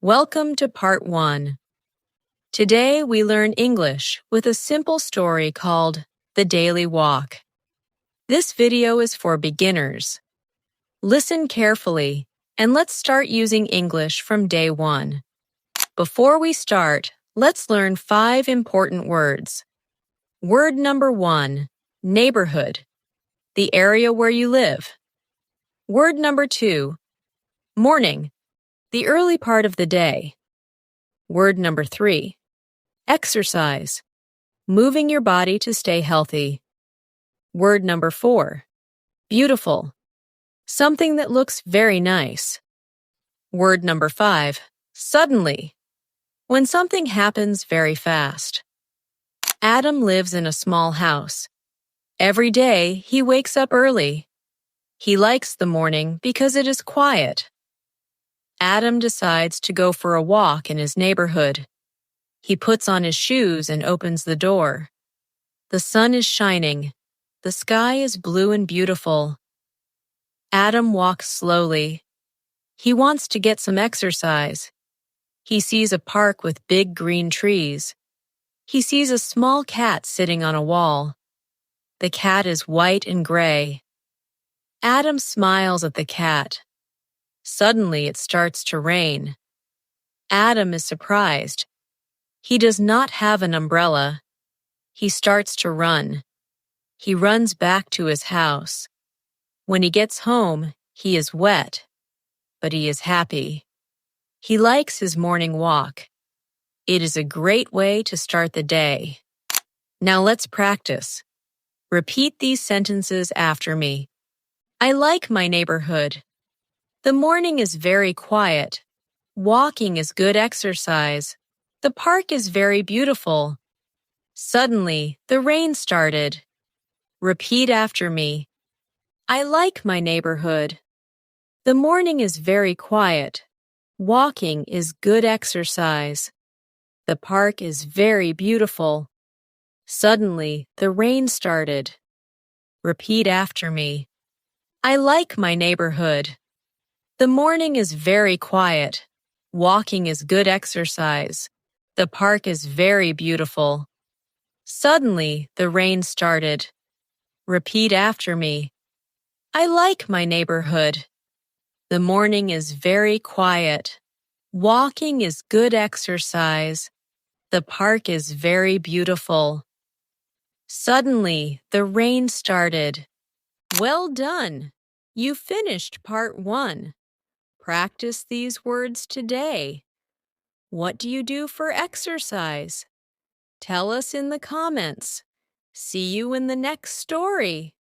Welcome to Part 1. Today we learn English with a simple story called The Daily Walk. This video is for beginners. Listen carefully and let's start using English from day 1. Before we start, let's learn 5 important words. Word number 1, neighborhood, the area where you live. Word number 2, morning, the early part of the day. Word number 3, exercise, moving your body to stay healthy. Word number 4, beautiful, something that looks very nice. Word number 5, suddenly, when something happens very fast. Adam lives in a small house. Every day he wakes up early. He likes the morning because it is quiet. Adam decides to go for a walk in his neighborhood. He puts on his shoes and opens the door. The sun is shining. The sky is blue and beautiful. Adam walks slowly. He wants to get some exercise. He sees a park with big green trees. He sees a small cat sitting on a wall. The cat is white and gray. Adam smiles at the cat. Suddenly it starts to rain. Adam is surprised. He does not have an umbrella. He starts to run. He runs back to his house. When he gets home, he is wet, but he is happy. He likes his morning walk. It is a great way to start the day. Now let's practice. Repeat these sentences after me. I like my neighborhood. The morning is very quiet. Walking is good exercise. The park is very beautiful. Suddenly, the rain started. Repeat after me. I like my neighborhood. The morning is very quiet. Walking is good exercise. The park is very beautiful. Suddenly, the rain started. Repeat after me. I like my neighborhood. The morning is very quiet. Walking is good exercise. The park is very beautiful. Suddenly, the rain started. Repeat after me. I like my neighborhood. The morning is very quiet. Walking is good exercise. The park is very beautiful. Suddenly, the rain started. Well done! You finished Part 1. Practice these words today. What do you do for exercise? Tell us in the comments. See you in the next story.